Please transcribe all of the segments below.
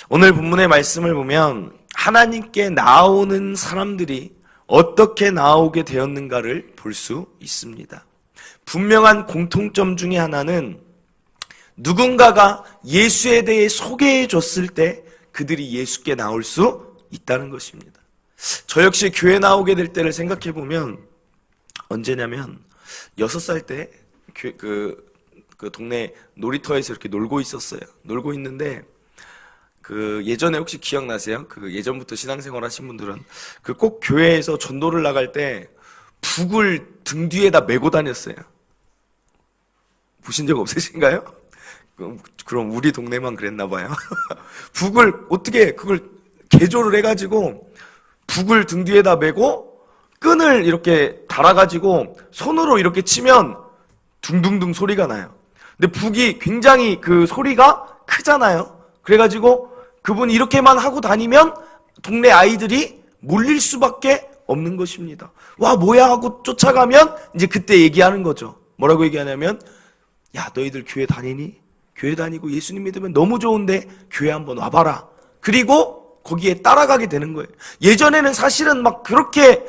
오늘 본문의 말씀을 보면 하나님께 나오는 사람들이 어떻게 나오게 되었는가를 볼 수 있습니다. 분명한 공통점 중에 하나는 누군가가 예수에 대해 소개해 줬을 때 그들이 예수께 나올 수 있다는 것입니다. 저 역시 교회 나오게 될 때를 생각해 보면 언제냐면 6살 때 그 동네 놀이터에서 이렇게 놀고 있었어요. 놀고 있는데 예전에 혹시 기억나세요? 예전부터 신앙생활 하신 분들은 꼭 교회에서 전도를 나갈 때 북을 등 뒤에다 메고 다녔어요. 보신 적 없으신가요? 그럼 우리 동네만 그랬나 봐요. 북을 어떻게 그걸 개조를 해가지고 북을 등 뒤에다 메고 끈을 이렇게 달아가지고 손으로 이렇게 치면 둥둥둥 소리가 나요. 근데 북이 굉장히 소리가 크잖아요. 그래가지고 그분이 이렇게만 하고 다니면 동네 아이들이 몰릴 수밖에 없는 것입니다. 와, 뭐야 하고 쫓아가면 이제 그때 얘기하는 거죠. 뭐라고 얘기하냐면, 야, 너희들 교회 다니니? 교회 다니고 예수님 믿으면 너무 좋은데 교회 한번 와봐라. 그리고 거기에 따라가게 되는 거예요. 예전에는 사실은 막 그렇게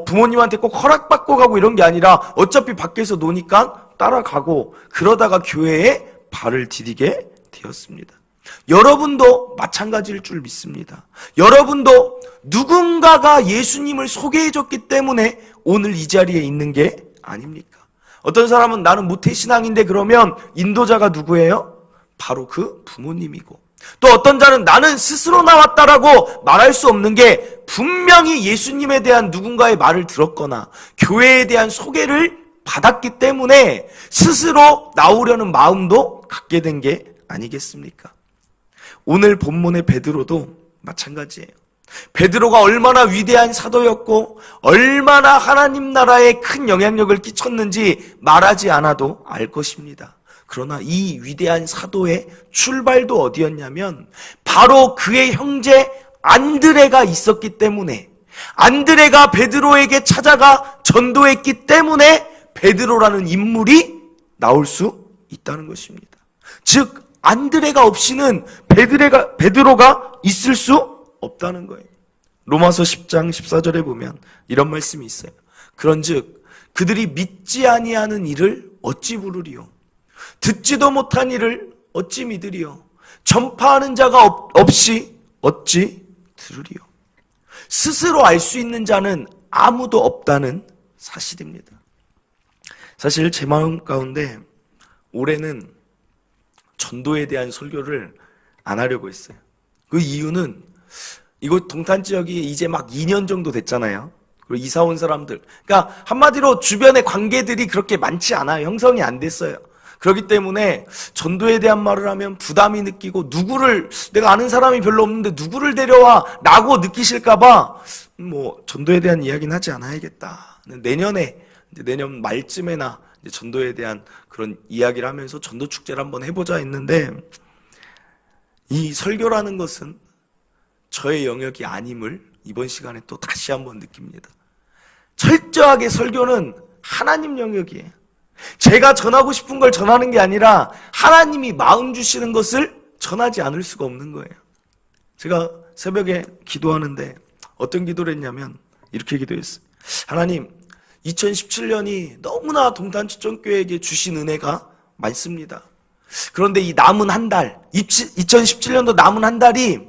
부모님한테 꼭 허락받고 가고 이런 게 아니라 어차피 밖에서 노니까 따라가고 그러다가 교회에 발을 디디게 되었습니다. 여러분도 마찬가지일 줄 믿습니다. 여러분도 누군가가 예수님을 소개해줬기 때문에 오늘 이 자리에 있는 게 아닙니까? 어떤 사람은 나는 모태신앙인데 그러면 인도자가 누구예요? 바로 그 부모님이고, 또 어떤 자는 나는 스스로 나왔다라고 말할 수 없는 게 분명히 예수님에 대한 누군가의 말을 들었거나 교회에 대한 소개를 받았기 때문에 스스로 나오려는 마음도 갖게 된 게 아니겠습니까? 오늘 본문의 베드로도 마찬가지예요. 베드로가 얼마나 위대한 사도였고 얼마나 하나님 나라에 큰 영향력을 끼쳤는지 말하지 않아도 알 것입니다. 그러나 이 위대한 사도의 출발도 어디였냐면 바로 그의 형제 안드레가 있었기 때문에, 안드레가 베드로에게 찾아가 전도했기 때문에 베드로라는 인물이 나올 수 있다는 것입니다. 즉 안드레가 없이는 베드로가 있을 수 없다는 거예요. 로마서 10장 14절에 보면 이런 말씀이 있어요. 그런즉 그들이 믿지 아니하는 일을 어찌 부르리요? 듣지도 못한 일을 어찌 믿으리요? 전파하는 자가 없이 어찌 들으리요? 스스로 알 수 있는 자는 아무도 없다는 사실입니다. 사실 제 마음 가운데 올해는 전도에 대한 설교를 안 하려고 했어요. 그 이유는 이곳 동탄 지역이 이제 막 2년 정도 됐잖아요. 그리고 이사 온 사람들, 그러니까 한마디로 주변의 관계들이 그렇게 많지 않아요. 형성이 안 됐어요. 그렇기 때문에 전도에 대한 말을 하면 부담이 느끼고 내가 아는 사람이 별로 없는데 누구를 데려와 라고 느끼실까봐 전도에 대한 이야기는 하지 않아야겠다. 내년 말쯤에나 전도에 대한 그런 이야기를 하면서 전도 축제를 한번 해보자 했는데, 이 설교라는 것은 저의 영역이 아님을 이번 시간에 또 다시 한번 느낍니다. 철저하게 설교는 하나님 영역이에요. 제가 전하고 싶은 걸 전하는 게 아니라 하나님이 마음 주시는 것을 전하지 않을 수가 없는 거예요. 제가 새벽에 기도하는데 어떤 기도를 했냐면 이렇게 기도했어요. 하나님, 2017년이 너무나 동탄초청교회에게 주신 은혜가 많습니다. 그런데 이 남은 한 달, 2017년도 남은 한 달이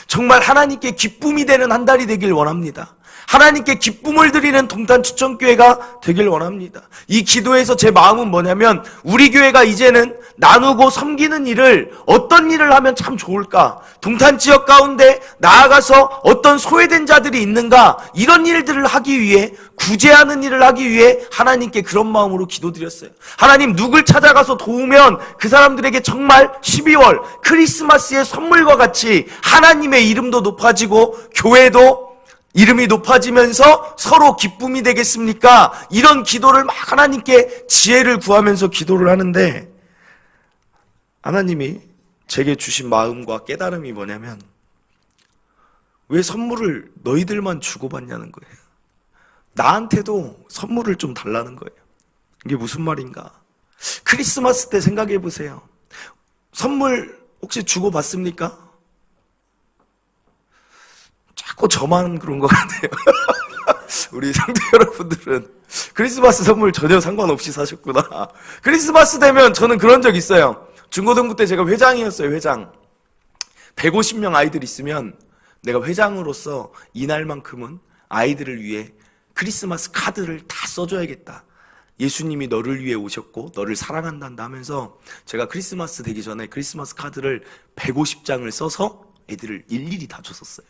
정말 하나님께 기쁨이 되는 한 달이 되길 원합니다. 하나님께 기쁨을 드리는 동탄초청교회가 되길 원합니다. 이 기도에서 제 마음은 뭐냐면, 우리 교회가 이제는 나누고 섬기는 일을, 어떤 일을 하면 참 좋을까, 동탄 지역 가운데 나아가서 어떤 소외된 자들이 있는가, 이런 일들을 하기 위해, 구제하는 일을 하기 위해 하나님께 그런 마음으로 기도드렸어요. 하나님, 누굴 찾아가서 도우면 그 사람들에게 정말 12월 크리스마스의 선물과 같이 하나님의 이름도 높아지고 교회도 이름이 높아지면서 서로 기쁨이 되겠습니까? 이런 기도를 막 하나님께 지혜를 구하면서 기도를 하는데, 하나님이 제게 주신 마음과 깨달음이 뭐냐면, 왜 선물을 너희들만 주고받냐는 거예요. 나한테도 선물을 좀 달라는 거예요. 이게 무슨 말인가? 크리스마스 때 생각해 보세요. 선물 혹시 주고받습니까? 자꾸 저만 그런 것 같아요. 우리 성도 여러분들은 크리스마스 선물 전혀 상관없이 사셨구나. 크리스마스 되면 저는 그런 적 있어요. 중고등부 때 제가 회장이었어요. 회장. 150명 아이들 있으면 내가 회장으로서 이날만큼은 아이들을 위해 크리스마스 카드를 다 써줘야겠다. 예수님이 너를 위해 오셨고 너를 사랑한단다 하면서 제가 크리스마스 되기 전에 크리스마스 카드를 150장을 써서 애들을 일일이 다 줬었어요.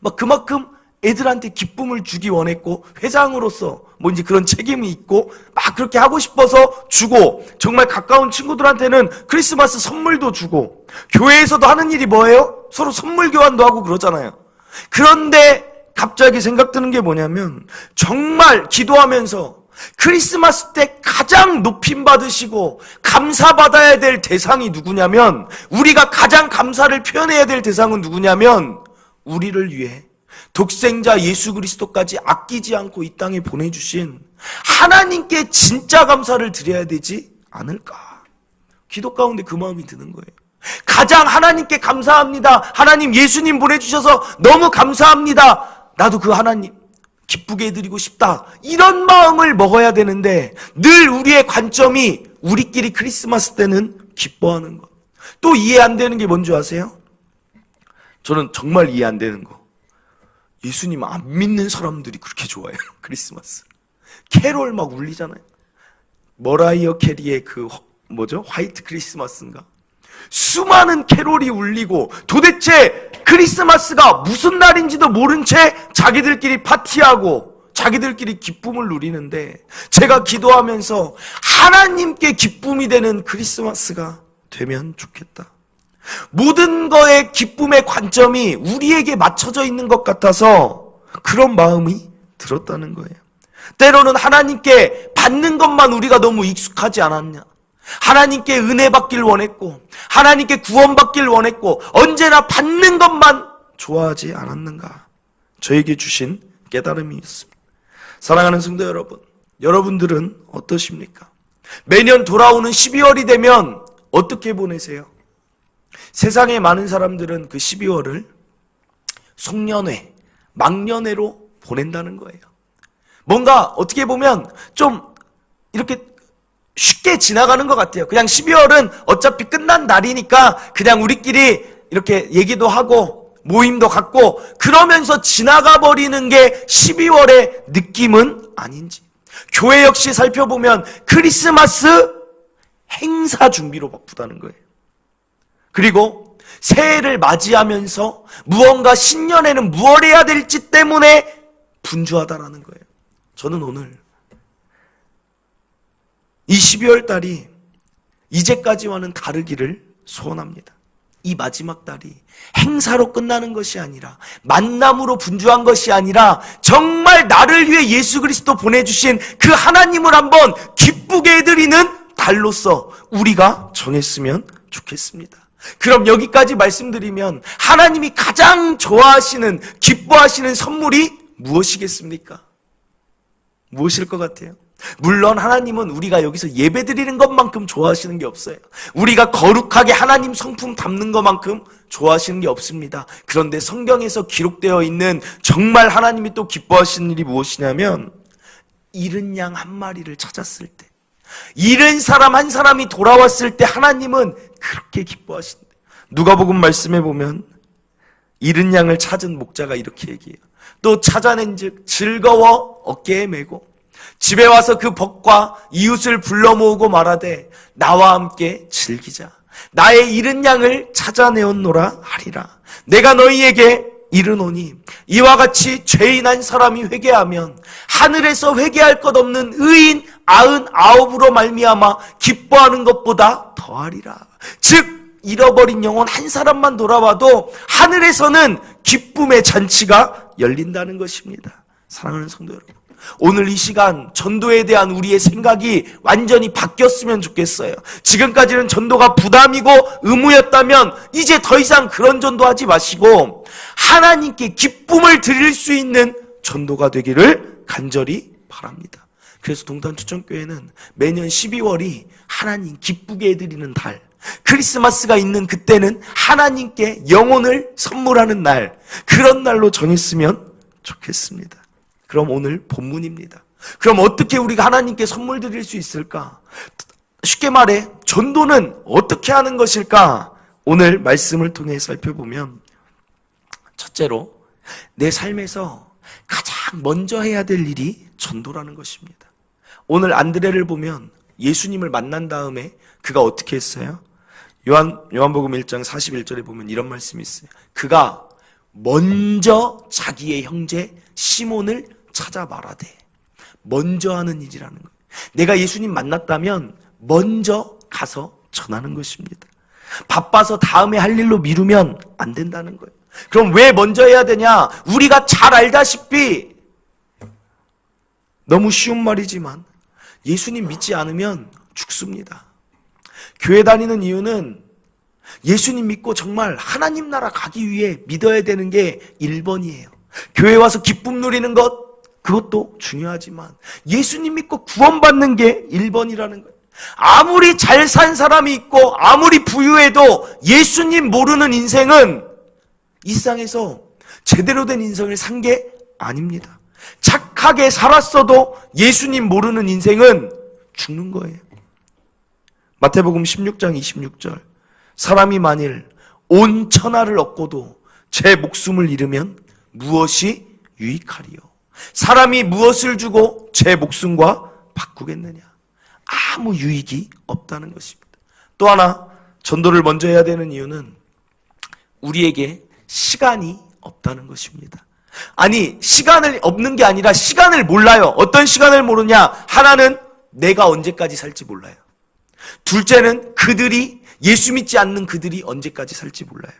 막 그만큼 애들한테 기쁨을 주기 원했고 회장으로서 뭔지 그런 책임이 있고 막 그렇게 하고 싶어서 주고, 정말 가까운 친구들한테는 크리스마스 선물도 주고, 교회에서도 하는 일이 뭐예요? 서로 선물 교환도 하고 그러잖아요. 그런데 갑자기 생각드는 게 뭐냐면, 정말 기도하면서 크리스마스 때 가장 높임 받으시고 감사받아야 될 대상이 누구냐면, 우리가 가장 감사를 표현해야 될 대상은 누구냐면, 우리를 위해 독생자 예수 그리스도까지 아끼지 않고 이 땅에 보내주신 하나님께 진짜 감사를 드려야 되지 않을까. 기도 가운데 그 마음이 드는 거예요. 가장 하나님께 감사합니다. 하나님 예수님 보내주셔서 너무 감사합니다. 나도 그 하나님 기쁘게 해드리고 싶다. 이런 마음을 먹어야 되는데, 늘 우리의 관점이 우리끼리 크리스마스 때는 기뻐하는 것. 또 이해 안 되는 게 뭔지 아세요? 저는 정말 이해 안 되는 거. 예수님 안 믿는 사람들이 그렇게 좋아해요. 크리스마스. 캐롤 막 울리잖아요. 머라이어 캐리의 그 화이트 크리스마스인가? 수많은 캐롤이 울리고 도대체 크리스마스가 무슨 날인지도 모른 채 자기들끼리 파티하고 자기들끼리 기쁨을 누리는데, 제가 기도하면서 하나님께 기쁨이 되는 크리스마스가 되면 좋겠다. 모든 거에 기쁨의 관점이 우리에게 맞춰져 있는 것 같아서 그런 마음이 들었다는 거예요. 때로는 하나님께 받는 것만 우리가 너무 익숙하지 않았냐. 하나님께 은혜 받길 원했고 하나님께 구원 받길 원했고 언제나 받는 것만 좋아하지 않았는가. 저에게 주신 깨달음이 있습니다. 사랑하는 성도 여러분, 여러분들은 어떠십니까? 매년 돌아오는 12월이 되면 어떻게 보내세요? 세상에 많은 사람들은 그 12월을 송년회, 막년회로 보낸다는 거예요. 뭔가 어떻게 보면 좀 이렇게 쉽게 지나가는 것 같아요. 그냥 12월은 어차피 끝난 날이니까 그냥 우리끼리 이렇게 얘기도 하고 모임도 갖고 그러면서 지나가 버리는 게 12월의 느낌은 아닌지. 교회 역시 살펴보면 크리스마스 행사 준비로 바쁘다는 거예요. 그리고 새해를 맞이하면서 무언가 신년에는 무엇 해야 될지 때문에 분주하다라는 거예요. 저는 오늘 이 12월 달이 이제까지와는 다르기를 소원합니다. 이 마지막 달이 행사로 끝나는 것이 아니라, 만남으로 분주한 것이 아니라 정말 나를 위해 예수 그리스도 보내주신 그 하나님을 한번 기쁘게 해드리는 달로서 우리가 정했으면 좋겠습니다. 그럼 여기까지 말씀드리면 하나님이 가장 좋아하시는, 기뻐하시는 선물이 무엇이겠습니까? 무엇일 것 같아요? 물론 하나님은 우리가 여기서 예배드리는 것만큼 좋아하시는 게 없어요. 우리가 거룩하게 하나님 성품 담는 것만큼 좋아하시는 게 없습니다. 그런데 성경에서 기록되어 있는 정말 하나님이 또 기뻐하시는 일이 무엇이냐면, 잃은 양 한 마리를 찾았을 때, 잃은 사람 한 사람이 돌아왔을 때 하나님은 그렇게 기뻐하신대. 누가복음 말씀에 보면 잃은 양을 찾은 목자가 이렇게 얘기해요. 또 찾아낸즉 즐거워 어깨에 메고 집에 와서 그 벗과 이웃을 불러 모으고 말하되 나와 함께 즐기자. 나의 잃은 양을 찾아내었노라 하리라. 내가 너희에게 이르노니 이와 같이 죄인 한 사람이 회개하면 하늘에서 회개할 것 없는 의인 99으로 말미암아 기뻐하는 것보다 더하리라. 즉 잃어버린 영혼 한 사람만 돌아와도 하늘에서는 기쁨의 잔치가 열린다는 것입니다. 사랑하는 성도 여러분, 오늘 이 시간 전도에 대한 우리의 생각이 완전히 바뀌었으면 좋겠어요. 지금까지는 전도가 부담이고 의무였다면 이제 더 이상 그런 전도하지 마시고 하나님께 기쁨을 드릴 수 있는 전도가 되기를 간절히 바랍니다. 그래서 동탄초청교회는 매년 12월이 하나님 기쁘게 해드리는 달, 크리스마스가 있는 그때는 하나님께 영혼을 선물하는 날, 그런 날로 정했으면 좋겠습니다. 그럼 오늘 본문입니다. 그럼 어떻게 우리가 하나님께 선물 드릴 수 있을까? 쉽게 말해 전도는 어떻게 하는 것일까? 오늘 말씀을 통해 살펴보면, 첫째로 내 삶에서 가장 먼저 해야 될 일이 전도라는 것입니다. 오늘 안드레를 보면 예수님을 만난 다음에 그가 어떻게 했어요? 요한복음 1장 41절에 보면 이런 말씀이 있어요. 그가 먼저 자기의 형제 시몬을 찾아 말하되, 먼저 하는 일이라는 거예요. 내가 예수님 만났다면 먼저 가서 전하는 것입니다. 바빠서 다음에 할 일로 미루면 안 된다는 거예요. 그럼 왜 먼저 해야 되냐? 우리가 잘 알다시피, 너무 쉬운 말이지만 예수님 믿지 않으면 죽습니다. 교회 다니는 이유는 예수님 믿고 정말 하나님 나라 가기 위해 믿어야 되는 게 1번이에요. 교회 와서 기쁨 누리는 것, 그것도 중요하지만 예수님 믿고 구원받는 게 1번이라는 거예요. 아무리 잘 산 사람이 있고 아무리 부유해도 예수님 모르는 인생은 이 세상에서 제대로 된 인생을 산 게 아닙니다. 착하게 살았어도 예수님 모르는 인생은 죽는 거예요. 마태복음 16장 26절, 사람이 만일 온 천하를 얻고도 제 목숨을 잃으면 무엇이 유익하리요? 사람이 무엇을 주고 제 목숨과 바꾸겠느냐? 아무 유익이 없다는 것입니다. 또 하나, 전도를 먼저 해야 되는 이유는 우리에게 시간이 없다는 것입니다. 아니, 시간을 없는 게 아니라 시간을 몰라요. 어떤 시간을 모르냐? 하나는 내가 언제까지 살지 몰라요. 둘째는 그들이, 예수 믿지 않는 그들이 언제까지 살지 몰라요.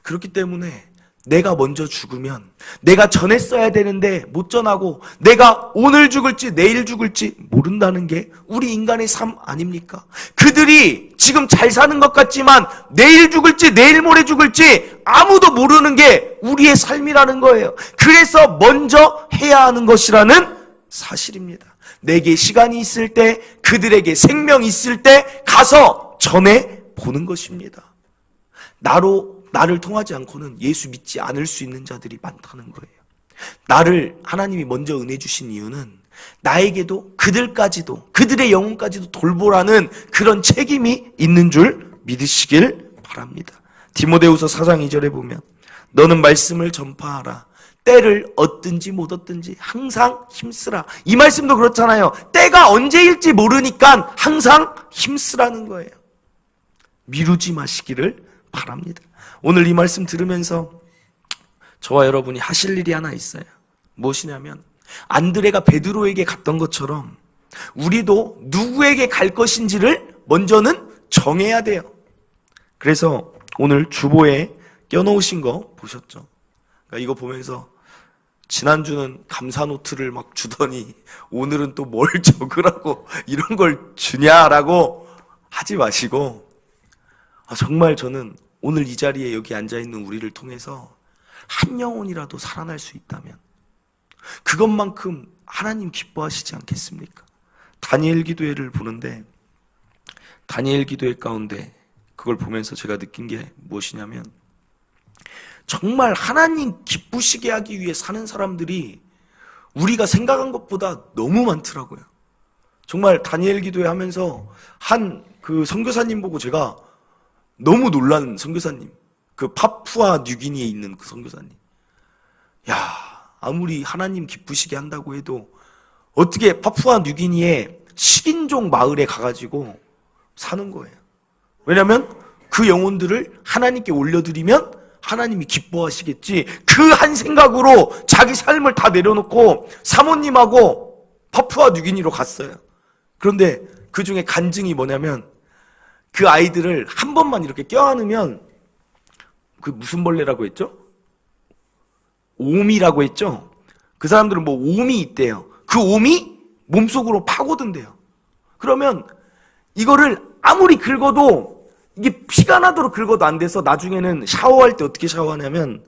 그렇기 때문에 내가 먼저 죽으면 내가 전했어야 되는데 못 전하고 내가 오늘 죽을지 내일 죽을지 모른다는 게 우리 인간의 삶 아닙니까? 그들이 지금 잘 사는 것 같지만 내일 죽을지 내일 모레 죽을지 아무도 모르는 게 우리의 삶이라는 거예요. 그래서 먼저 해야 하는 것이라는 사실입니다. 내게 시간이 있을 때, 그들에게 생명이 있을 때 가서 전해 보는 것입니다. 나를 통하지 않고는 예수 믿지 않을 수 있는 자들이 많다는 거예요. 나를 하나님이 먼저 은혜 주신 이유는 나에게도 그들까지도, 그들의 영혼까지도 돌보라는 그런 책임이 있는 줄 믿으시길 바랍니다. 디모데후서 4장 2절에 보면 너는 말씀을 전파하라. 때를 얻든지 못 얻든지 항상 힘쓰라. 이 말씀도 그렇잖아요. 때가 언제일지 모르니까 항상 힘쓰라는 거예요. 미루지 마시기를 바랍니다. 오늘 이 말씀 들으면서 저와 여러분이 하실 일이 하나 있어요. 무엇이냐면 안드레가 베드로에게 갔던 것처럼 우리도 누구에게 갈 것인지를 먼저는 정해야 돼요. 그래서 오늘 주보에 껴놓으신 거 보셨죠? 그러니까 이거 보면서 지난주는 감사 노트를 막 주더니 오늘은 또 뭘 적으라고 이런 걸 주냐라고 하지 마시고, 정말 저는 오늘 이 자리에 여기 앉아있는 우리를 통해서 한 영혼이라도 살아날 수 있다면 그것만큼 하나님 기뻐하시지 않겠습니까? 다니엘 기도회를 보는데 다니엘 기도회 가운데 그걸 보면서 제가 느낀 게 무엇이냐면 정말 하나님 기쁘시게 하기 위해 사는 사람들이 우리가 생각한 것보다 너무 많더라고요. 정말 다니엘 기도회 하면서 한 그 선교사님 보고 제가 너무 놀란 선교사님, 그 파푸아 뉴기니에 있는 그 선교사님, 야, 아무리 하나님 기쁘시게 한다고 해도 어떻게 파푸아 뉴기니에 식인종 마을에 가가지고 사는 거예요. 왜냐하면 그 영혼들을 하나님께 올려드리면 하나님이 기뻐하시겠지, 그 한 생각으로 자기 삶을 다 내려놓고 사모님하고 파푸아 뉴기니로 갔어요. 그런데 그 중에 간증이 뭐냐면 그 아이들을 한 번만 이렇게 껴안으면 그 무슨 벌레라고 했죠? 오미라고 했죠? 그 사람들은 뭐 옴이 있대요. 그 옴이 몸속으로 파고든대요. 그러면 이거를 아무리 긁어도 이게 피가 나도록 긁어도 안 돼서 나중에는 샤워할 때 어떻게 샤워하냐면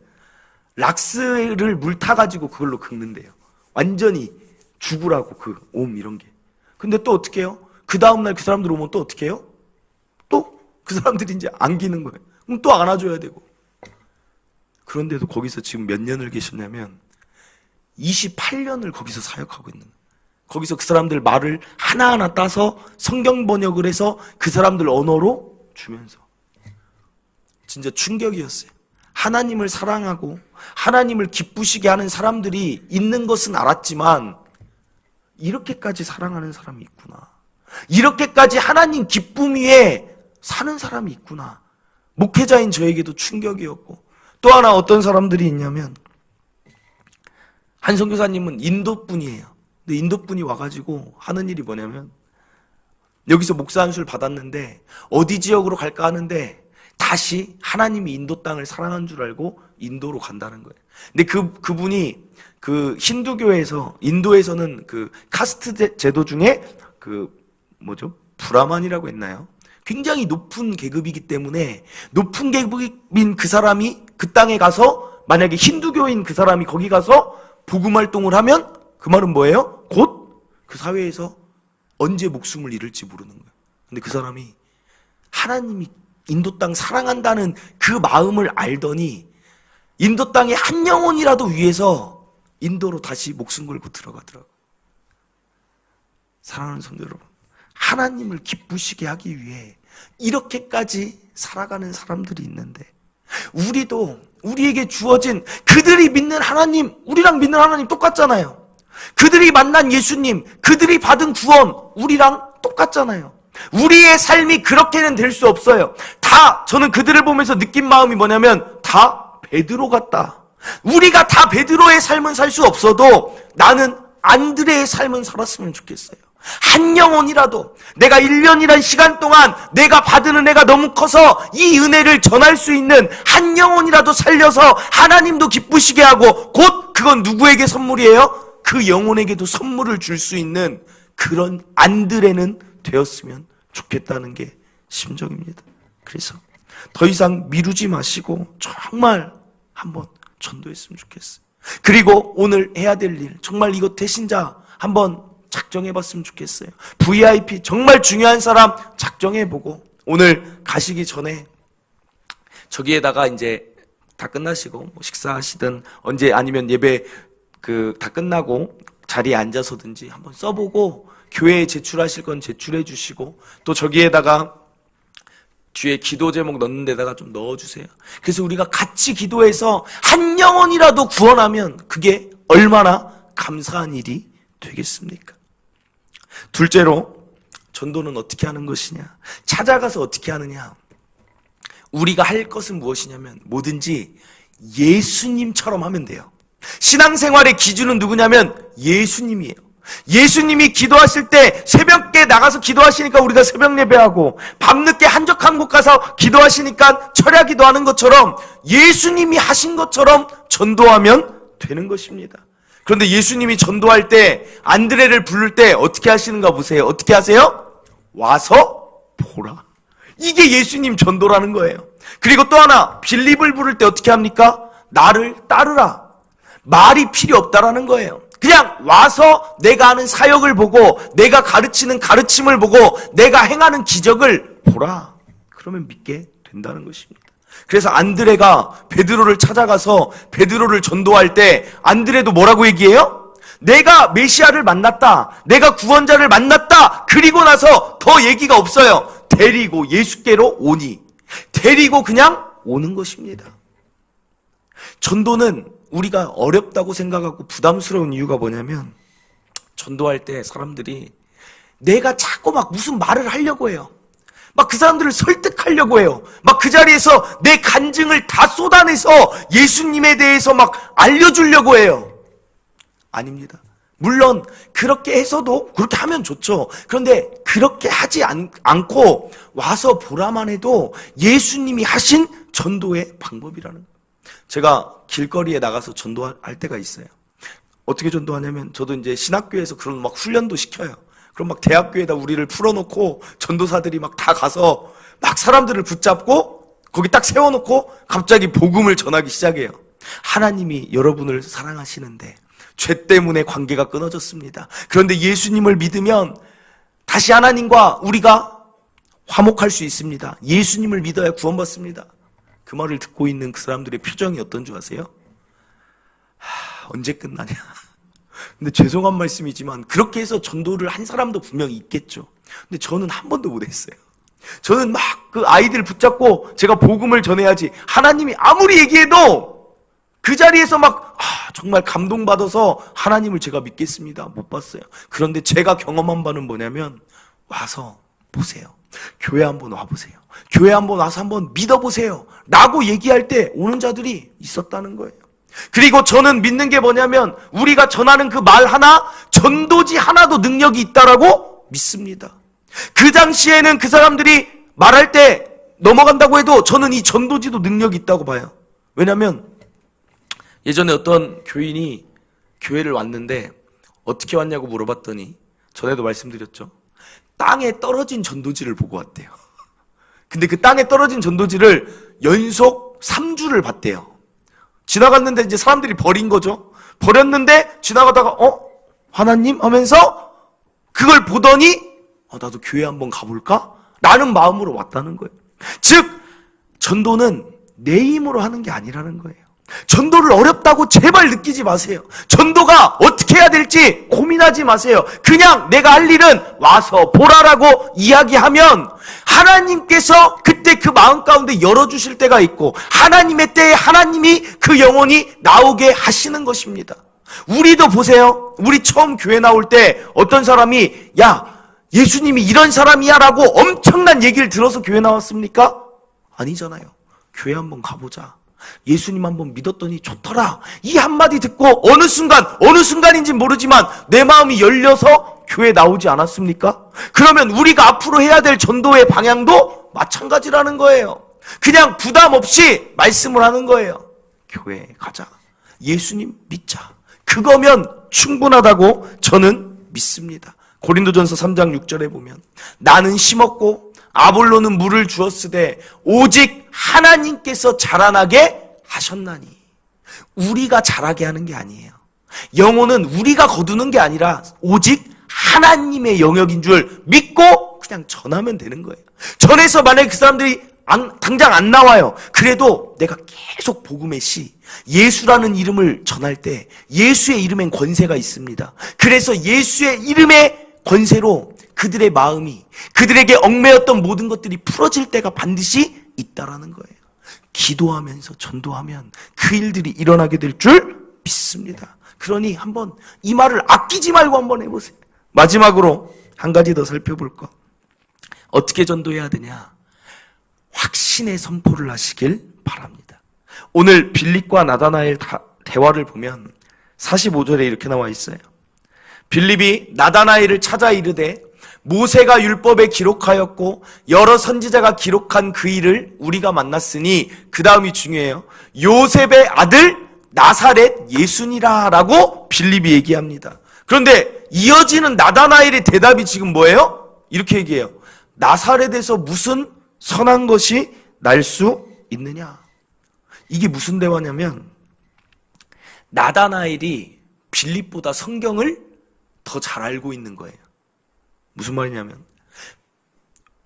락스를 물 타가지고 그걸로 긁는데요. 완전히 죽으라고 그 옴 이런 게. 근데 또 어떻게 해요? 그 다음날 그 사람들 오면 또 어떻게 해요? 또 그 사람들이 이제 안기는 거예요. 그럼 또 안아줘야 되고. 그런데도 거기서 지금 몇 년을 계셨냐면 28년을 거기서 사역하고 있는 거예요. 거기서 그 사람들 말을 하나하나 따서 성경 번역을 해서 그 사람들 언어로 주면서. 진짜 충격이었어요. 하나님을 사랑하고 하나님을 기쁘시게 하는 사람들이 있는 것은 알았지만 이렇게까지 사랑하는 사람이 있구나. 이렇게까지 하나님 기쁨 위에 사는 사람이 있구나. 목회자인 저에게도 충격이었고, 또 하나 어떤 사람들이 있냐면 한 선교사님은 인도 분이에요. 근데 인도 분이 와가지고 하는 일이 뭐냐면 여기서 목사 안수를 받았는데 어디 지역으로 갈까 하는데 다시 하나님이 인도 땅을 사랑한 줄 알고 인도로 간다는 거예요. 근데 그분이 그 힌두교에서, 인도에서는 그 카스트 제도 중에 브라만이라고 했나요? 굉장히 높은 계급이기 때문에 높은 계급인 그 사람이 그 땅에 가서 만약에 힌두교인 그 사람이 거기 가서 복음 활동을 하면 그 말은 뭐예요? 곧 그 사회에서 언제 목숨을 잃을지 모르는 거예요. 근데 그 사람이 하나님이 인도 땅 사랑한다는 그 마음을 알더니 인도 땅에 한 영혼이라도 위해서 인도로 다시 목숨 걸고 들어가더라고요. 사랑하는 성도 여러분, 하나님을 기쁘시게 하기 위해 이렇게까지 살아가는 사람들이 있는데 우리도 우리에게 주어진 그들이 믿는 하나님, 우리랑 믿는 하나님 똑같잖아요. 그들이 만난 예수님, 그들이 받은 구원 우리랑 똑같잖아요. 우리의 삶이 그렇게는 될 수 없어요. 저는 그들을 보면서 느낀 마음이 뭐냐면 다 베드로 같다. 우리가 다 베드로의 삶은 살 수 없어도 나는 안드레의 삶은 살았으면 좋겠어요. 한 영혼이라도 내가 1년이란 시간 동안 내가 받은 은혜가 너무 커서 이 은혜를 전할 수 있는 한 영혼이라도 살려서 하나님도 기쁘시게 하고 곧 그건 누구에게 선물이에요? 그 영혼에게도 선물을 줄 수 있는 그런 안드레는 되었으면 좋겠다는 게 심정입니다. 그래서 더 이상 미루지 마시고 정말 한번 전도했으면 좋겠어요. 그리고 오늘 해야 될 일, 정말 이거 대신자 한번 작정해봤으면 좋겠어요. VIP 정말 중요한 사람 작정해보고 오늘 가시기 전에 저기에다가 이제 다 끝나시고 뭐 식사하시든 언제 아니면 예배 다 끝나고 자리에 앉아서든지 한번 써보고 교회에 제출하실 건 제출해 주시고 또 저기에다가 뒤에 기도 제목 넣는 데다가 좀 넣어주세요. 그래서 우리가 같이 기도해서 한 영혼이라도 구원하면 그게 얼마나 감사한 일이 되겠습니까? 둘째로 전도는 어떻게 하는 것이냐? 찾아가서 어떻게 하느냐? 우리가 할 것은 무엇이냐면 뭐든지 예수님처럼 하면 돼요. 신앙생활의 기준은 누구냐면 예수님이에요. 예수님이 기도하실 때 새벽에 나가서 기도하시니까 우리가 새벽 예배하고 밤늦게 한적한 곳 가서 기도하시니까 철야 기도하는 것처럼 예수님이 하신 것처럼 전도하면 되는 것입니다. 그런데 예수님이 전도할 때 안드레를 부를 때 어떻게 하시는가 보세요. 어떻게 하세요? 와서 보라. 이게 예수님 전도라는 거예요. 그리고 또 하나 빌립을 부를 때 어떻게 합니까? 나를 따르라. 말이 필요 없다라는 거예요. 그냥 와서 내가 하는 사역을 보고 내가 가르치는 가르침을 보고 내가 행하는 기적을 보라. 그러면 믿게 된다는 것입니다. 그래서 안드레가 베드로를 찾아가서 베드로를 전도할 때 안드레도 뭐라고 얘기해요? 내가 메시아를 만났다. 내가 구원자를 만났다. 그리고 나서 더 얘기가 없어요. 데리고 예수께로 오니. 데리고 그냥 오는 것입니다. 전도는 우리가 어렵다고 생각하고 부담스러운 이유가 뭐냐면 전도할 때 사람들이 내가 자꾸 막 무슨 말을 하려고 해요. 막 그 사람들을 설득하려고 해요. 막 그 자리에서 내 간증을 다 쏟아내서 예수님에 대해서 막 알려주려고 해요. 아닙니다. 물론 그렇게 해서도 그렇게 하면 좋죠. 그런데 그렇게 하지 않고 와서 보라만 해도 예수님이 하신 전도의 방법이라는 거예요. 제가 길거리에 나가서 전도할 때가 있어요. 어떻게 전도하냐면 저도 이제 신학교에서 그런 막 훈련도 시켜요. 그럼 막 대학교에다 우리를 풀어놓고 전도사들이 막 다 가서 막 사람들을 붙잡고 거기 딱 세워놓고 갑자기 복음을 전하기 시작해요. 하나님이 여러분을 사랑하시는데 죄 때문에 관계가 끊어졌습니다. 그런데 예수님을 믿으면 다시 하나님과 우리가 화목할 수 있습니다. 예수님을 믿어야 구원받습니다. 그 말을 듣고 있는 그 사람들의 표정이 어떤 줄 아세요? 언제 끝나냐. 근데 죄송한 말씀이지만 그렇게 해서 전도를 한 사람도 분명히 있겠죠. 근데 저는 한 번도 못 했어요. 저는 막 그 아이들 붙잡고 제가 복음을 전해야지, 하나님이 아무리 얘기해도 그 자리에서 막 정말 감동받아서 하나님을 제가 믿겠습니다, 못 봤어요. 그런데 제가 경험한 바는 뭐냐면, 와서 보세요. 교회 한번 와보세요. 교회 한번 와서 한번 믿어보세요 라고 얘기할 때 오는 자들이 있었다는 거예요. 그리고 저는 믿는 게 뭐냐면, 우리가 전하는 그 말 하나, 전도지 하나도 능력이 있다라고 믿습니다. 그 당시에는 그 사람들이 말할 때 넘어간다고 해도 저는 이 전도지도 능력이 있다고 봐요. 왜냐면 예전에 어떤 교인이 교회를 왔는데 어떻게 왔냐고 물어봤더니, 전에도 말씀드렸죠, 땅에 떨어진 전도지를 보고 왔대요. 근데 그 땅에 떨어진 전도지를 연속 3주를 봤대요. 지나갔는데 이제 사람들이 버린 거죠. 버렸는데 지나가다가 하나님 하면서 그걸 보더니 나도 교회 한번 가볼까? 라는 마음으로 왔다는 거예요. 즉 전도는 내 힘으로 하는 게 아니라는 거예요. 전도를 어렵다고 제발 느끼지 마세요. 전도가 어떻게 해야 될지 고민하지 마세요. 그냥 내가 할 일은 와서 보라라고 이야기하면 하나님께서 그때 그 마음 가운데 열어주실 때가 있고, 하나님의 때에 하나님이 그 영혼이 나오게 하시는 것입니다. 우리도 보세요. 우리 처음 교회 나올 때 어떤 사람이 야, 예수님이 이런 사람이야 라고 엄청난 얘기를 들어서 교회 나왔습니까? 아니잖아요. 교회 한번 가보자, 예수님 한번 믿었더니 좋더라, 이 한마디 듣고 어느 순간인지 모르지만 내 마음이 열려서 교회 나오지 않았습니까? 그러면 우리가 앞으로 해야 될 전도의 방향도 마찬가지라는 거예요. 그냥 부담 없이 말씀을 하는 거예요. 교회 가자, 예수님 믿자, 그거면 충분하다고 저는 믿습니다. 고린도전서 3장 6절에 보면, 나는 심었고 아볼로는 물을 주었으되 오직 하나님께서 자라나게 하셨나니. 우리가 자라게 하는 게 아니에요. 영혼은 우리가 거두는 게 아니라 오직 하나님의 영역인 줄 믿고 그냥 전하면 되는 거예요. 전해서 만약에 그 사람들이 당장 안 나와요. 그래도 내가 계속 복음의 시, 예수라는 이름을 전할 때 예수의 이름엔 권세가 있습니다. 그래서 예수의 이름의 권세로 그들의 마음이, 그들에게 얽매였던 모든 것들이 풀어질 때가 반드시 있다라는 거예요. 기도하면서 전도하면 그 일들이 일어나게 될 줄 믿습니다. 그러니 한번 이 말을 아끼지 말고 한번 해보세요. 마지막으로 한 가지 더 살펴볼 것. 어떻게 전도해야 되냐? 확신의 선포를 하시길 바랍니다. 오늘 빌립과 나다나엘 대화를 보면 45절에 이렇게 나와 있어요. 빌립이 나다나엘을 찾아 이르되, 모세가 율법에 기록하였고 여러 선지자가 기록한 그 일을 우리가 만났으니, 그 다음이 중요해요, 요셉의 아들 나사렛 예수니라 라고 빌립이 얘기합니다. 그런데 이어지는 나다나엘의 대답이 지금 뭐예요? 이렇게 얘기해요. 나사렛에서 무슨 선한 것이 날 수 있느냐? 이게 무슨 대화냐면, 나다나엘이 빌립보다 성경을 더 잘 알고 있는 거예요. 무슨 말이냐면,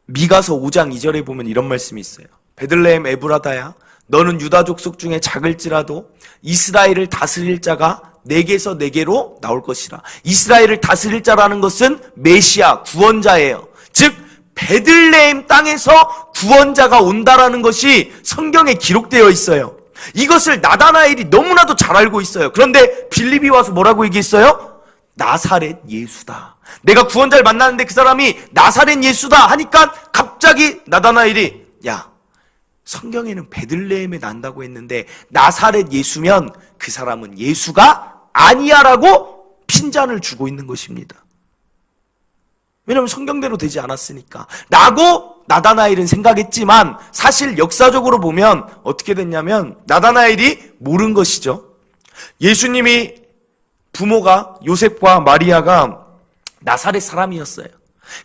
미가서 5장 2절에 보면 이런 말씀이 있어요. 베들레헴 에브라다야, 너는 유다 족속 중에 작을지라도 이스라엘을 다스릴 자가 내게서 내게로 나올 것이라. 이스라엘을 다스릴 자라는 것은 메시아, 구원자예요. 즉 베들레헴 땅에서 구원자가 온다라는 것이 성경에 기록되어 있어요. 이것을 나다나엘이 너무나도 잘 알고 있어요. 그런데 빌립이 와서 뭐라고 얘기했어요? 나사렛 예수다. 내가 구원자를 만났는데 그 사람이 나사렛 예수다 하니까 갑자기 나다나엘이, 야, 성경에는 베들레헴에 난다고 했는데 나사렛 예수면 그 사람은 예수가 아니야 라고 핀잔을 주고 있는 것입니다. 왜냐하면 성경대로 되지 않았으니까 라고 나다나엘은 생각했지만, 사실 역사적으로 보면 어떻게 됐냐면, 나다나엘이 모른 것이죠. 예수님이 부모가 요셉과 마리아가 나사렛 사람이었어요.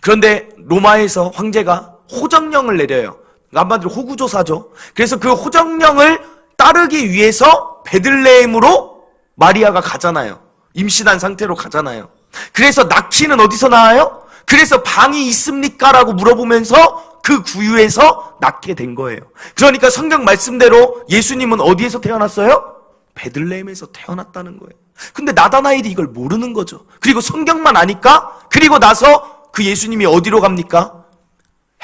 그런데 로마에서 황제가 호정령을 내려요. 한마디로 호구조사죠. 그래서 그 호정령을 따르기 위해서 베들레헴으로 마리아가 가잖아요. 임신한 상태로 가잖아요. 그래서 낳기는 어디서 나와요? 그래서 방이 있습니까? 라고 물어보면서 그 구유에서 낳게 된 거예요. 그러니까 성경 말씀대로 예수님은 어디에서 태어났어요? 베들레헴에서 태어났다는 거예요. 근데 나다나엘이 이걸 모르는 거죠. 그리고 성경만 아니까, 그리고 나서 그 예수님이 어디로 갑니까?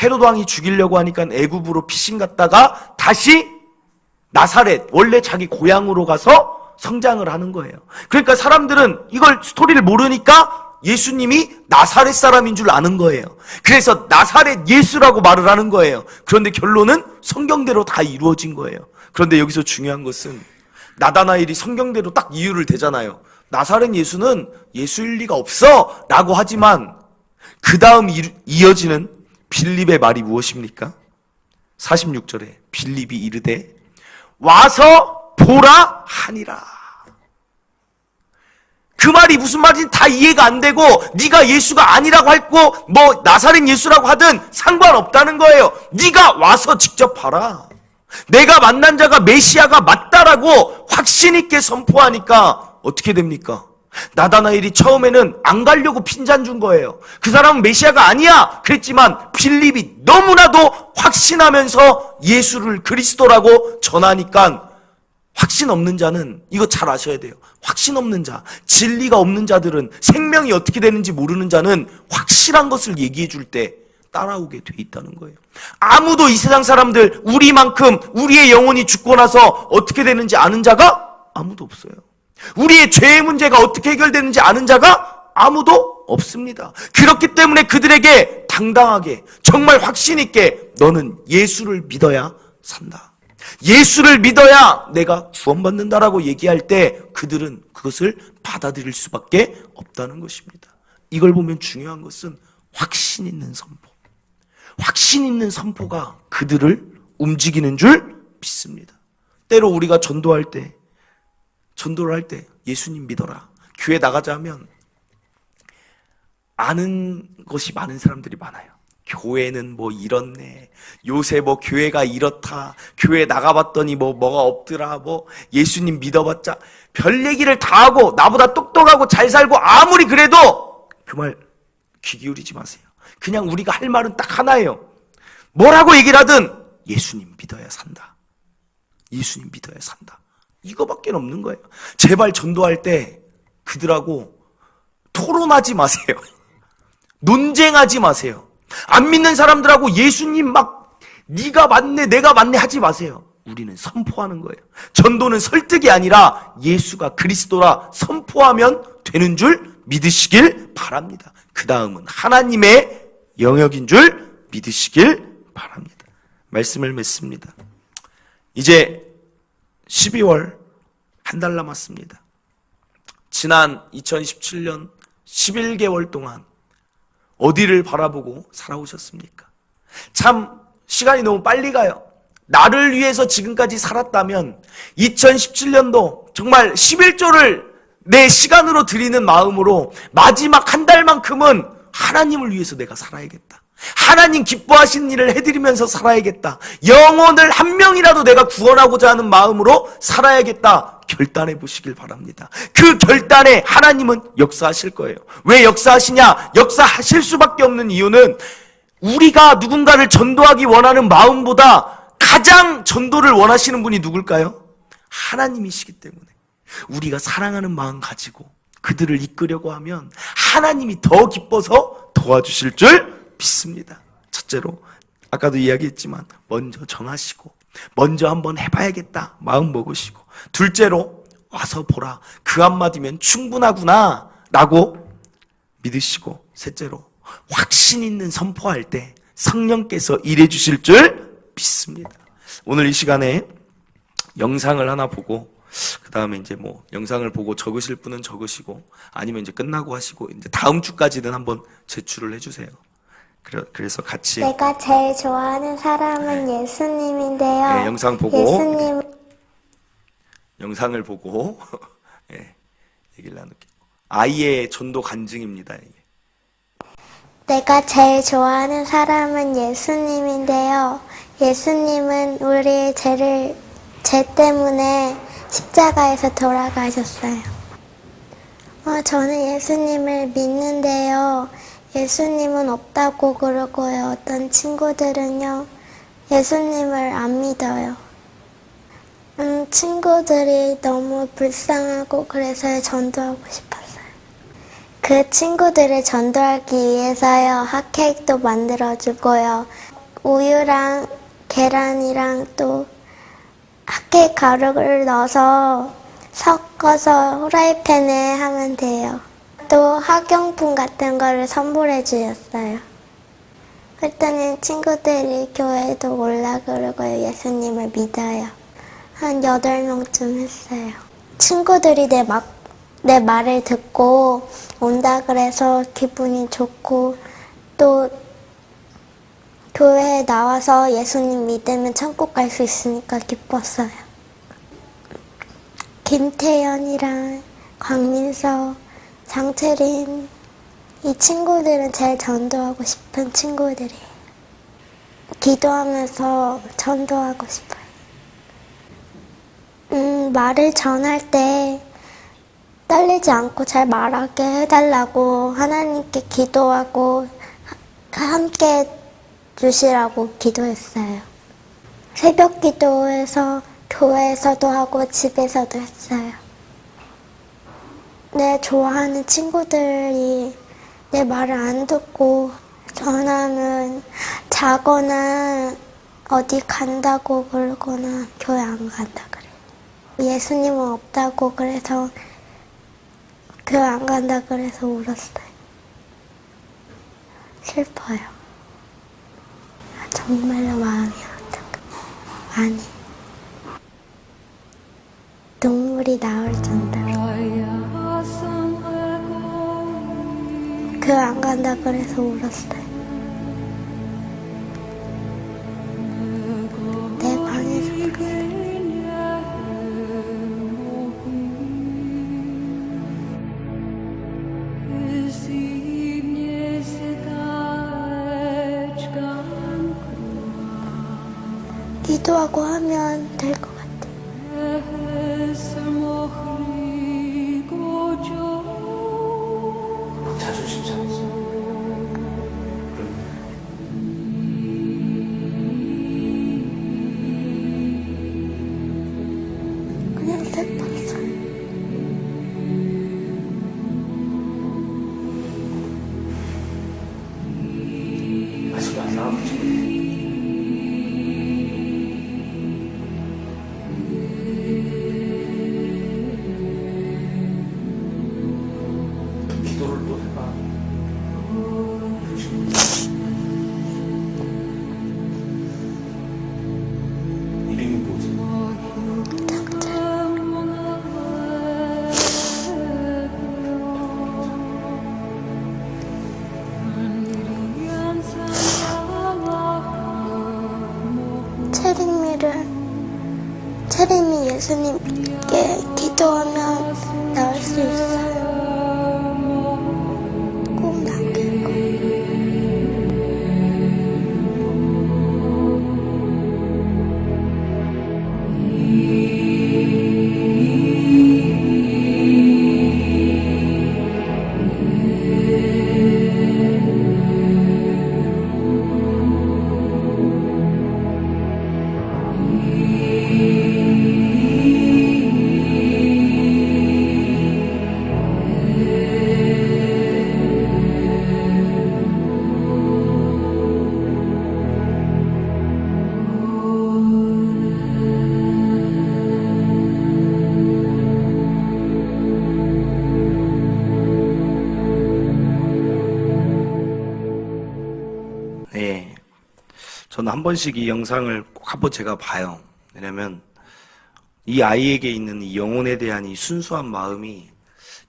헤로드 왕이 죽이려고 하니까 애굽으로 피신 갔다가 다시 나사렛, 원래 자기 고향으로 가서 성장을 하는 거예요. 그러니까 사람들은 이걸 스토리를 모르니까 예수님이 나사렛 사람인 줄 아는 거예요. 그래서 나사렛 예수라고 말을 하는 거예요. 그런데 결론은 성경대로 다 이루어진 거예요. 그런데 여기서 중요한 것은 나다나엘이 성경대로 딱 이유를 대잖아요. 나사렛 예수는 예수일 리가 없어 라고 하지만 그 다음 이어지는 빌립의 말이 무엇입니까? 46절에 빌립이 이르되 와서 보라 하니라. 그 말이 무슨 말인지 다 이해가 안 되고 네가 예수가 아니라고 할고 뭐 나사렛 예수라고 하든 상관없다는 거예요. 네가 와서 직접 봐라. 내가 만난 자가 메시아가 맞다라고 확신 있게 선포하니까 어떻게 됩니까? 나다나엘이 처음에는 안 가려고 핀잔 준 거예요. 그 사람은 메시아가 아니야 그랬지만 빌립이 너무나도 확신하면서 예수를 그리스도라고 전하니까 확신 없는 자는 이거 잘 아셔야 돼요. 확신 없는 자, 진리가 없는 자들은 생명이 어떻게 되는지 모르는 자는 확실한 것을 얘기해 줄 때 따라오게 돼 있다는 거예요. 아무도 이 세상 사람들 우리만큼 우리의 영혼이 죽고 나서 어떻게 되는지 아는 자가 아무도 없어요. 우리의 죄의 문제가 어떻게 해결되는지 아는 자가 아무도 없습니다. 그렇기 때문에 그들에게 당당하게 정말 확신 있게 너는 예수를 믿어야 산다. 예수를 믿어야 내가 구원받는다라고 얘기할 때 그들은 그것을 받아들일 수밖에 없다는 것입니다. 이걸 보면 중요한 것은 확신 있는 선포. 확신 있는 선포가 그들을 움직이는 줄 믿습니다. 때로 우리가 전도를 할 때 예수님 믿어라. 교회 나가자 하면 아는 것이 많은 사람들이 많아요. 교회는 뭐 이렇네. 요새 뭐 교회가 이렇다. 교회 나가봤더니 뭐가 없더라. 뭐 예수님 믿어봤자 별 얘기를 다 하고 나보다 똑똑하고 잘 살고 아무리 그래도 그 말 귀 기울이지 마세요. 그냥 우리가 할 말은 딱 하나예요. 뭐라고 얘기를 하든 예수님 믿어야 산다. 예수님 믿어야 산다. 이거밖에 없는 거예요. 제발 전도할 때 그들하고 토론하지 마세요. 논쟁하지 마세요. 안 믿는 사람들하고 예수님 막 네가 맞네 내가 맞네 하지 마세요. 우리는 선포하는 거예요. 전도는 설득이 아니라 예수가 그리스도라 선포하면 되는 줄 믿으시길 바랍니다. 그 다음은 하나님의 영역인 줄 믿으시길 바랍니다. 말씀을 맺습니다. 이제 12월 한 달 남았습니다. 지난 2017년 11개월 동안 어디를 바라보고 살아오셨습니까? 참 시간이 너무 빨리 가요. 나를 위해서 지금까지 살았다면 2017년도 정말 11조를 내 시간으로 드리는 마음으로 마지막 한 달만큼은 하나님을 위해서 내가 살아야겠다. 하나님 기뻐하시는 일을 해드리면서 살아야겠다. 영혼을 한 명이라도 내가 구원하고자 하는 마음으로 살아야겠다. 결단해 보시길 바랍니다. 그 결단에 하나님은 역사하실 거예요. 왜 역사하시냐? 역사하실 수밖에 없는 이유는 우리가 누군가를 전도하기 원하는 마음보다 가장 전도를 원하시는 분이 누굴까요? 하나님이시기 때문에. 우리가 사랑하는 마음 가지고 그들을 이끌려고 하면 하나님이 더 기뻐서 도와주실 줄 믿습니다. 첫째로 아까도 이야기했지만 먼저 정하시고 먼저 한번 해봐야겠다 마음 먹으시고, 둘째로 와서 보라 그 한마디면 충분하구나 라고 믿으시고, 셋째로 확신 있는 선포할 때 성령께서 일해 주실 줄 믿습니다. 오늘 이 시간에 영상을 하나 보고 그 다음에 이제 뭐 영상을 보고 적으실 분은 적으시고 아니면 이제 끝나고 하시고 이제 다음 주까지는 한번 제출을 해주세요. 그래서 같이 내가 제일 좋아하는 사람은 예수님인데요. 네, 영상 보고 예수님 영상을 보고 네, 얘기를 나눌게요. 아이의 전도 간증입니다. 이게. 내가 제일 좋아하는 사람은 예수님인데요. 예수님은 우리의 죄 때문에 십자가에서 돌아가셨어요. 저는 예수님을 믿는데요. 예수님은 없다고 그러고요. 어떤 친구들은요, 예수님을 안 믿어요. 친구들이 너무 불쌍하고 그래서 전도하고 싶었어요. 그 친구들을 전도하기 위해서요, 핫케이크도 만들어주고요. 우유랑 계란이랑 또 핫케이크 가루를 넣어서 섞어서 후라이팬에 하면 돼요. 또 학용품 같은 거를 선물해 주셨어요. 그랬더니 친구들이 교회도 올라 그러고요. 예수님을 믿어요. 한 8명쯤 했어요. 친구들이 내 말을 듣고 온다 그래서 기분이 좋고 또 교회에 나와서 예수님 믿으면 천국 갈 수 있으니까 기뻤어요. 김태연이랑 광민서, 장채린 이 친구들은 제일 전도하고 싶은 친구들이에요. 기도하면서 전도하고 싶어요. 말을 전할 때 떨리지 않고 잘 말하게 해달라고 하나님께 기도하고 함께 주시라고 기도했어요. 새벽 기도에서 교회에서도 하고 집에서도 했어요. 내 좋아하는 친구들이 내 말을 안 듣고 전화하면 자거나 어디 간다고 그러거나 교회 안 간다 그래요. 예수님은 없다고 그래서 교회 안 간다 그래서 울었어요. 슬퍼요. 정말로 마음이 아프고 많이 눈물이 나올 정도로 교회 안 간다 그래서 울었어요. 내 방에서 울었어요. 기도하고 하면 될 것 같아요. 자존심 상했어. 그냥 슬펐어요. 아직 안 나왔지. 기도를 또 해봐. 이름이 뭐지? 체림이 예수님께 기도하면 나올 수 있어요. 꼭 남길 거예요. 네. 저는 한 번씩 이 영상을 꼭 한번 제가 봐요. 왜냐면 이 아이에게 있는 이 영혼에 대한 이 순수한 마음이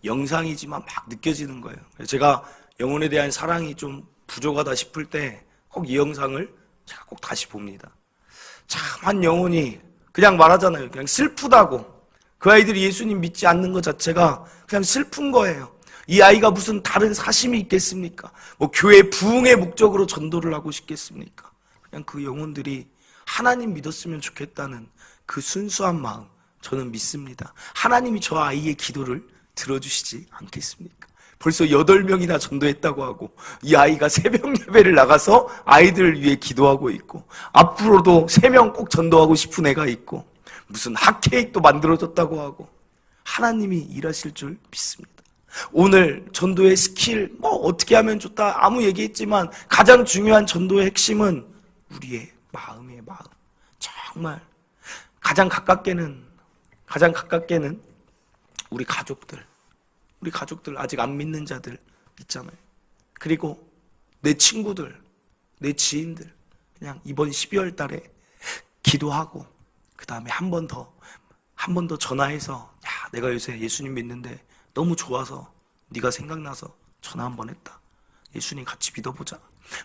영상이지만 막 느껴지는 거예요. 그래서 제가 영혼에 대한 사랑이 좀 부족하다 싶을 때 꼭 이 영상을 제가 꼭 다시 봅니다. 참 한 영혼이 그냥 말하잖아요. 그냥 슬프다고. 그 아이들이 예수님 믿지 않는 것 자체가 그냥 슬픈 거예요. 이 아이가 무슨 다른 사심이 있겠습니까? 뭐 교회 부흥의 목적으로 전도를 하고 싶겠습니까? 그냥 그 영혼들이 하나님 믿었으면 좋겠다는 그 순수한 마음, 저는 믿습니다. 하나님이 저 아이의 기도를 들어주시지 않겠습니까? 벌써 8명이나 전도했다고 하고, 이 아이가 새벽 예배를 나가서 아이들을 위해 기도하고 있고, 앞으로도 3명 꼭 전도하고 싶은 애가 있고, 무슨 핫케이크도 만들어졌다고 하고, 하나님이 일하실 줄 믿습니다. 오늘 전도의 스킬, 어떻게 하면 좋다 아무 얘기했지만, 가장 중요한 전도의 핵심은 우리의 마음이에요. 마음. 정말 가장 가깝게는 우리 가족들 아직 안 믿는 자들 있잖아요. 그리고 내 친구들, 내 지인들, 그냥 이번 12월 달에 기도하고, 그 다음에 한 번 더 전화해서, 야, 내가 요새 예수님 믿는데 너무 좋아서 네가 생각나서 전화 한 번 했다. 예수님 같이 믿어보자.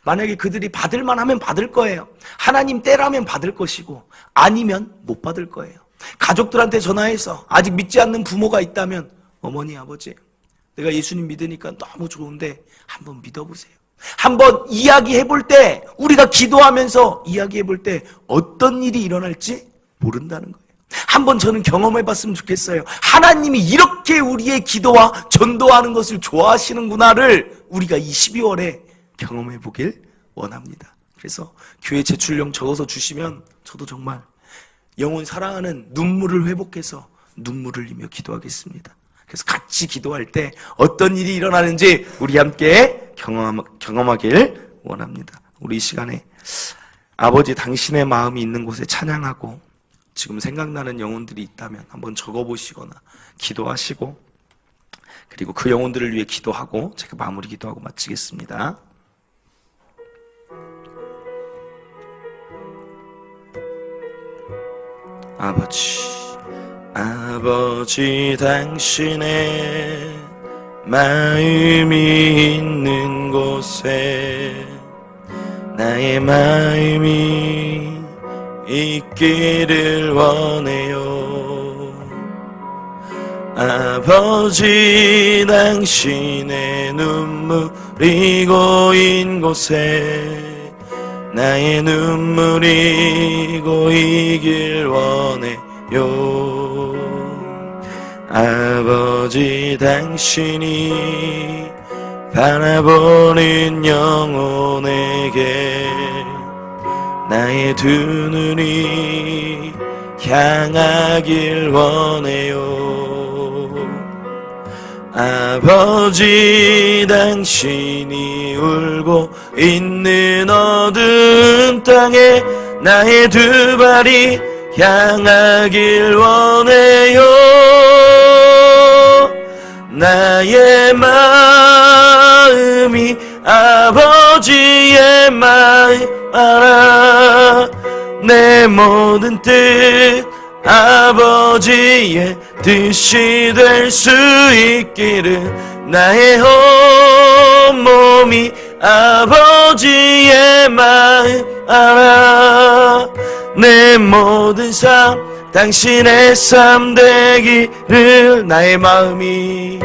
만약에 그들이 받을만 하면 받을 거예요. 하나님 때라면 받을 것이고, 아니면 못 받을 거예요. 가족들한테 전화해서 아직 믿지 않는 부모가 있다면, 어머니, 아버지, 내가 예수님 믿으니까 너무 좋은데 한번 믿어보세요. 한번 이야기해볼 때, 우리가 기도하면서 이야기해볼 때 어떤 일이 일어날지 모른다는 거예요. 한번 저는 경험해봤으면 좋겠어요. 하나님이 이렇게 우리의 기도와 전도하는 것을 좋아하시는구나를 우리가 이 12월에 경험해보길 원합니다. 그래서 교회 제출령 적어서 주시면 저도 정말 영혼 사랑하는 눈물을 회복해서 눈물을 흘리며 기도하겠습니다. 그래서 같이 기도할 때 어떤 일이 일어나는지 우리 함께 경험하길 원합니다. 우리 이 시간에 아버지 당신의 마음이 있는 곳에 찬양하고, 지금 생각나는 영혼들이 있다면 한번 적어보시거나 기도하시고, 그리고 그 영혼들을 위해 기도하고 제가 마무리 기도하고 마치겠습니다. 아버지 당신의 마음이 있는 곳에 나의 마음이 있기를 원해요. 아버지 당신의 눈물이 고인 곳에 나의 눈물이 고이길 원해요. 아버지 당신이 바라보는 영혼에게 나의 두 눈이 향하길 원해요. 아버지 당신이 울고 있는 어두운 땅에 나의 두 발이 향하길 원해요. 나의 마음이 아버지의 마음 알아. 내 모든 뜻 아버지의 뜻이 될 수 있기를 나의 온몸이 아버지의 마음 알아. 내 모든 삶 당신의 삶 되기를 나의 마음이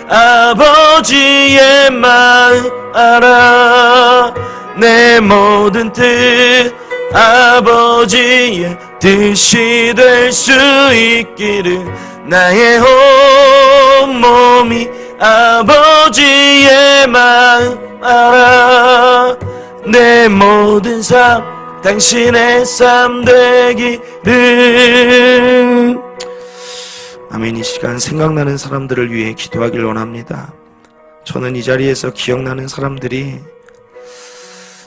아버지의 마음 알아. 내 모든 뜻 아버지의 뜻이 될 수 있기를 나의 온몸이 아버지의 마음 알아. 내 모든 삶 당신의 삶 되기를. 아멘. 이 시간 생각나는 사람들을 위해 기도하길 원합니다. 저는 이 자리에서 기억나는 사람들이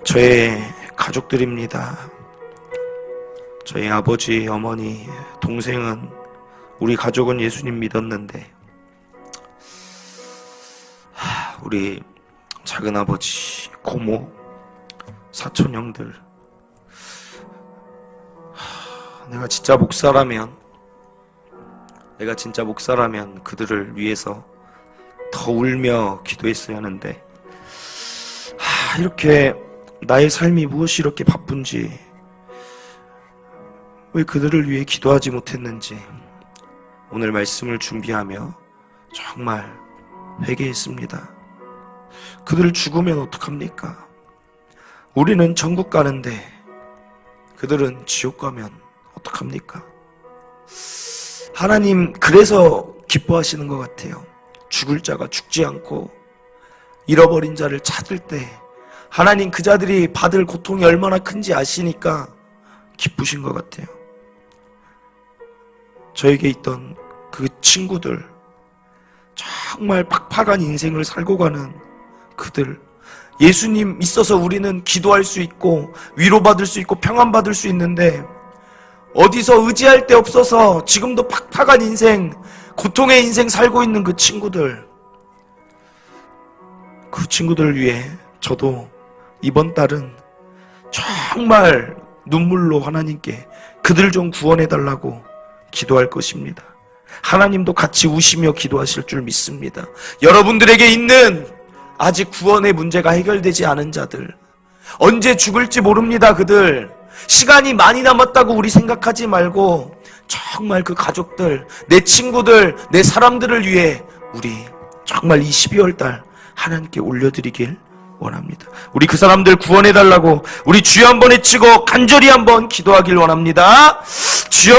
저의 가족들입니다. 저희 아버지, 어머니, 동생은, 우리 가족은 예수님 믿었는데 우리 작은아버지, 고모, 사촌 형들, 내가 진짜 목사라면 그들을 위해서 더 울며 기도했어야 하는데, 이렇게 나의 삶이 무엇이 이렇게 바쁜지, 왜 그들을 위해 기도하지 못했는지 오늘 말씀을 준비하며 정말 회개했습니다. 그들 죽으면 어떡합니까? 우리는 천국 가는데 그들은 지옥 가면 어떡합니까? 하나님 그래서 기뻐하시는 것 같아요. 죽을 자가 죽지 않고 잃어버린 자를 찾을 때 하나님 그 자들이 받을 고통이 얼마나 큰지 아시니까 기쁘신 것 같아요. 저에게 있던 그 친구들, 정말 팍팍한 인생을 살고 가는 그들, 예수님 있어서 우리는 기도할 수 있고 위로받을 수 있고 평안받을 수 있는데 어디서 의지할 데 없어서 지금도 팍팍한 인생, 고통의 인생 살고 있는 그 친구들을 위해 저도 이번 달은 정말 눈물로 하나님께 그들 좀 구원해달라고 기도할 것입니다. 하나님도 같이 우시며 기도하실 줄 믿습니다. 여러분들에게 있는 아직 구원의 문제가 해결되지 않은 자들, 언제 죽을지 모릅니다. 그들 시간이 많이 남았다고 우리 생각하지 말고 정말 그 가족들, 내 친구들, 내 사람들을 위해 우리 정말 이 12월 달 하나님께 올려드리길 원합니다. 우리 그 사람들 구원해달라고 우리 주여 한번 외치고 간절히 한번 기도하길 원합니다. 주여!